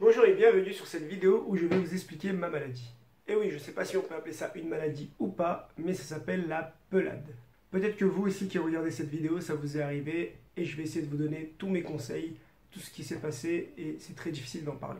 Bonjour et bienvenue sur cette vidéo où je vais vous expliquer ma maladie. Et oui, je ne sais pas si on peut appeler ça une maladie ou pas, mais ça s'appelle la pelade. Peut-être que vous aussi qui regardez cette vidéo, ça vous est arrivé et je vais essayer de vous donner tous mes conseils, tout ce qui s'est passé et c'est très difficile d'en parler.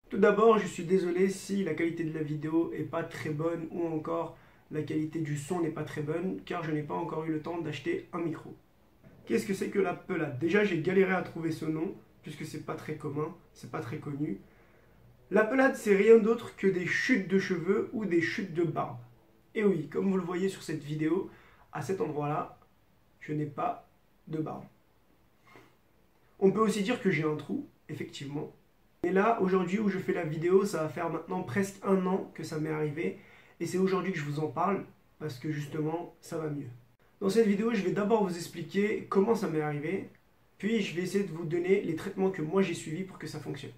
Tout d'abord, je suis désolé si la qualité de la vidéo est pas très bonne ou encore la qualité du son n'est pas très bonne car je n'ai pas encore eu le temps d'acheter un micro. Qu'est-ce que c'est que la pelade? Déjà, j'ai galéré à trouver ce nom puisque c'est pas très commun, c'est pas très connu. La pelade, c'est rien d'autre que des chutes de cheveux ou des chutes de barbe. Et oui, comme vous le voyez sur cette vidéo, à cet endroit-là, je n'ai pas de barbe. On peut aussi dire que j'ai un trou, effectivement. Et là, aujourd'hui où je fais la vidéo, ça va faire maintenant presque un an que ça m'est arrivé. Et c'est aujourd'hui que je vous en parle, parce que justement, ça va mieux. Dans cette vidéo, je vais d'abord vous expliquer comment ça m'est arrivé, puis je vais essayer de vous donner les traitements que moi j'ai suivis pour que ça fonctionne.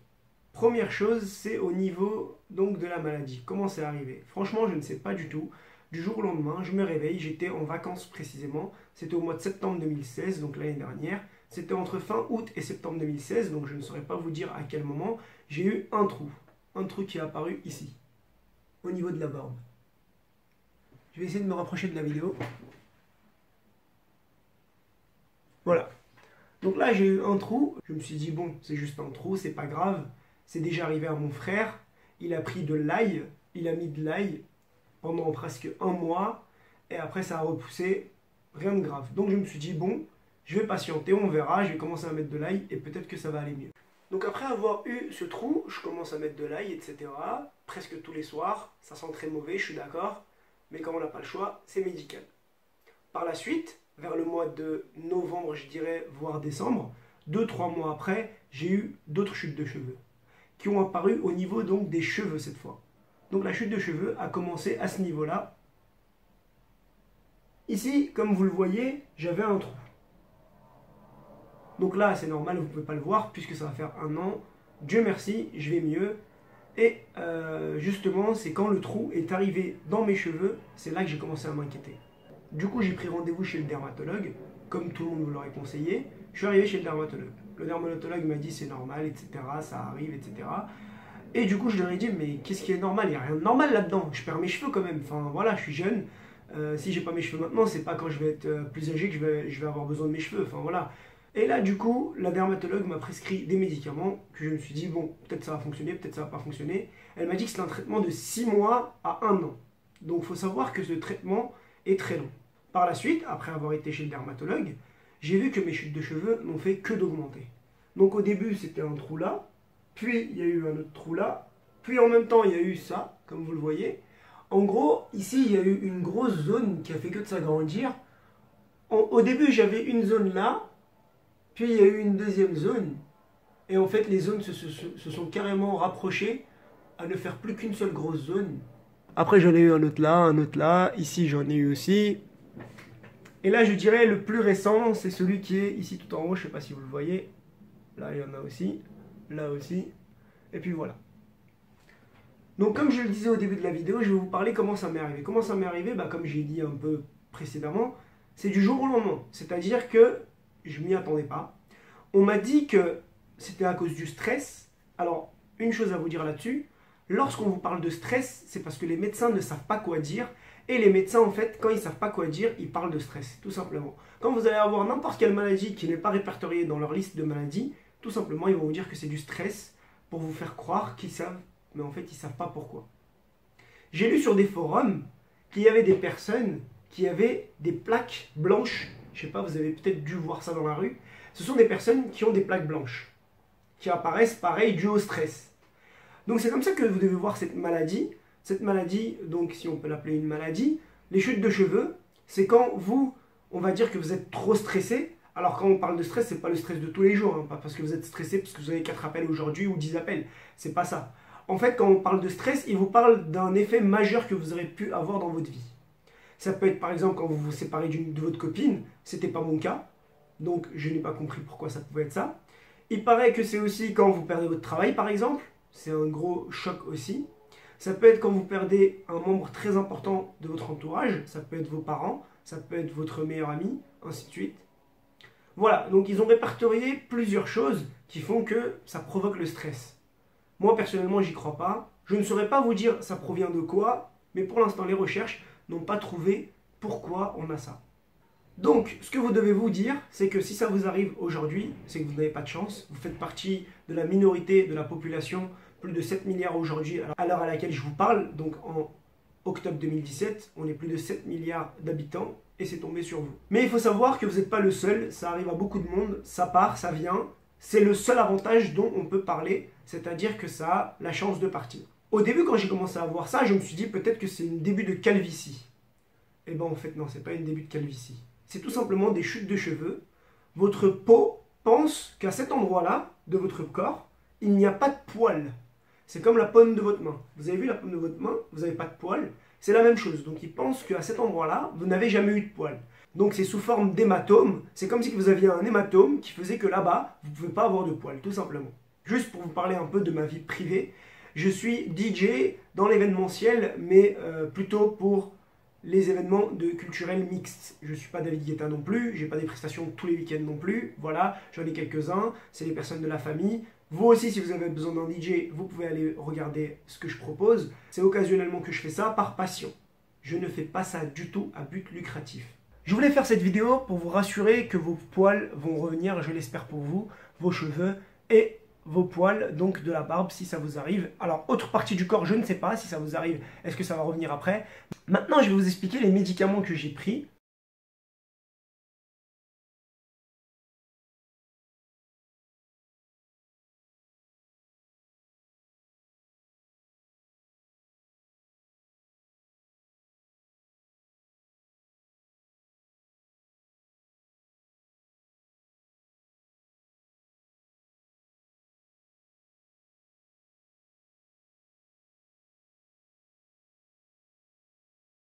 Première chose, c'est au niveau donc de la maladie. Comment c'est arrivé? Franchement, je ne sais pas du tout. Du jour au lendemain, je me réveille, j'étais en vacances précisément. C'était au mois de septembre 2016, donc l'année dernière. C'était entre fin août et septembre 2016, donc je ne saurais pas vous dire à quel moment. J'ai eu un trou. Un trou qui est apparu ici, au niveau de la barbe. Je vais essayer de me rapprocher de la vidéo. Voilà. Donc là, j'ai eu un trou. Je me suis dit, bon, c'est juste un trou, c'est pas grave. C'est déjà arrivé à mon frère. Il a pris de l'ail. Il a mis de l'ail pendant presque un mois. Et après, ça a repoussé. Rien de grave. Donc je me suis dit, bon, je vais patienter, on verra. Je vais commencer à mettre de l'ail et peut-être que ça va aller mieux. Donc après avoir eu ce trou, je commence à mettre de l'ail, etc. Presque tous les soirs. Ça sent très mauvais, je suis d'accord. Mais quand on n'a pas le choix, c'est médical. Par la suite, vers le mois de novembre, je dirais, voire décembre, 2-3 mois après, j'ai eu d'autres chutes de cheveux qui ont apparu au niveau donc des cheveux cette fois. Donc la chute de cheveux a commencé à ce niveau-là. Ici, comme vous le voyez, j'avais un trou. Donc là, c'est normal, vous ne pouvez pas le voir puisque ça va faire un an. Dieu merci, je vais mieux. Et justement, c'est quand le trou est arrivé dans mes cheveux, c'est là que j'ai commencé à m'inquiéter. Du coup, j'ai pris rendez-vous chez le dermatologue, comme tout le monde vous l'aurait conseillé. Je suis arrivé chez le dermatologue. Le dermatologue m'a dit c'est normal, etc., ça arrive, etc. Et du coup, je leur ai dit, mais qu'est-ce qui est normal? Il n'y a rien de normal là-dedans. Je perds mes cheveux quand même. Enfin, voilà, je suis jeune. Si j'ai pas mes cheveux maintenant, c'est pas quand je vais être plus âgé que je vais avoir besoin de mes cheveux. Enfin, voilà. Et là, du coup, la dermatologue m'a prescrit des médicaments que je me suis dit, bon, peut-être ça va fonctionner, peut-être ça va pas fonctionner. Elle m'a dit que c'était un traitement de 6 mois à 1 an. Donc, il faut savoir que ce traitement est très long. Par la suite, après avoir été chez le dermatologue, j'ai vu que mes chutes de cheveux n'ont fait que d'augmenter. Donc au début, c'était un trou là, puis il y a eu un autre trou là, puis en même temps, il y a eu ça, comme vous le voyez. En gros, ici, il y a eu une grosse zone qui a fait que de s'agrandir. Au début, j'avais une zone là, puis il y a eu une deuxième zone. Et en fait, les zones se sont carrément rapprochées à ne faire plus qu'une seule grosse zone. Après, j'en ai eu un autre là, ici j'en ai eu aussi. Et là, je dirais le plus récent, c'est celui qui est ici tout en haut, je ne sais pas si vous le voyez. Là, il y en a aussi, là aussi, et puis voilà. Donc, comme je le disais au début de la vidéo, je vais vous parler comment ça m'est arrivé. Comment ça m'est arrivé? Comme j'ai dit un peu précédemment, c'est du jour au lendemain. C'est-à-dire que je m'y attendais pas. On m'a dit que c'était à cause du stress. Alors, une chose à vous dire là-dessus, lorsqu'on vous parle de stress, c'est parce que les médecins ne savent pas quoi dire. Et les médecins, en fait, quand ils ne savent pas quoi dire, ils parlent de stress, tout simplement. Quand vous allez avoir n'importe quelle maladie qui n'est pas répertoriée dans leur liste de maladies, tout simplement, ils vont vous dire que c'est du stress pour vous faire croire qu'ils savent, mais en fait, ils ne savent pas pourquoi. J'ai lu sur des forums qu'il y avait des personnes qui avaient des plaques blanches. Je ne sais pas, vous avez peut-être dû voir ça dans la rue. Ce sont des personnes qui ont des plaques blanches, qui apparaissent pareil dû au stress. Donc c'est comme ça que vous devez voir cette maladie. Cette maladie, donc si on peut l'appeler une maladie, les chutes de cheveux, c'est quand vous, on va dire que vous êtes trop stressé. Alors quand on parle de stress, c'est pas le stress de tous les jours, hein, pas parce que vous êtes stressé parce que vous avez 4 appels aujourd'hui ou 10 appels, c'est pas ça. En fait, quand on parle de stress, il vous parle d'un effet majeur que vous aurez pu avoir dans votre vie. Ça peut être par exemple quand vous vous séparez de votre copine, c'était pas mon cas, donc je n'ai pas compris pourquoi ça pouvait être ça. Il paraît que c'est aussi quand vous perdez votre travail par exemple. c'est un gros choc aussi. Ça peut être quand vous perdez un membre très important de votre entourage, ça peut être vos parents, ça peut être votre meilleur ami, ainsi de suite. Voilà, donc ils ont répertorié plusieurs choses qui font que ça provoque le stress. Moi personnellement, j'y crois pas. Je ne saurais pas vous dire ça provient de quoi, mais pour l'instant, les recherches n'ont pas trouvé pourquoi on a ça. Donc, ce que vous devez vous dire, c'est que si ça vous arrive aujourd'hui, c'est que vous n'avez pas de chance. Vous faites partie de la minorité de la population, plus de 7 milliards aujourd'hui, à l'heure à laquelle je vous parle. Donc, en octobre 2017, on est plus de 7 milliards d'habitants et c'est tombé sur vous. Mais il faut savoir que vous n'êtes pas le seul, ça arrive à beaucoup de monde, ça part, ça vient. C'est le seul avantage dont on peut parler, c'est-à-dire que ça a la chance de partir. Au début, quand j'ai commencé à voir ça, je me suis dit peut-être que c'est un début de calvitie. Eh bien, en fait, non, c'est pas un début de calvitie. C'est tout simplement des chutes de cheveux. Votre peau pense qu'à cet endroit-là, de votre corps, il n'y a pas de poils. C'est comme la paume de votre main. Vous avez vu la paume de votre main, vous n'avez pas de poils. C'est la même chose. Donc, il pense qu'à cet endroit-là, vous n'avez jamais eu de poils. Donc, c'est sous forme d'hématome. C'est comme si vous aviez un hématome qui faisait que là-bas, vous ne pouvez pas avoir de poils, tout simplement. Juste pour vous parler un peu de ma vie privée, je suis DJ dans l'événementiel, mais plutôt pour les événements culturels mixtes. Je ne suis pas David Guetta non plus, j'ai pas des prestations tous les week-ends non plus. Voilà, j'en ai quelques-uns, c'est les personnes de la famille. Vous aussi, si vous avez besoin d'un DJ, vous pouvez aller regarder ce que je propose. C'est occasionnellement que je fais ça par passion. Je ne fais pas ça du tout à but lucratif. Je voulais faire cette vidéo pour vous rassurer que vos poils vont revenir, je l'espère pour vous, vos cheveux et vos poils, donc de la barbe si ça vous arrive. Alors, autre partie du corps, je ne sais pas si ça vous arrive, est-ce que ça va revenir après? Maintenant, je vais vous expliquer les médicaments que j'ai pris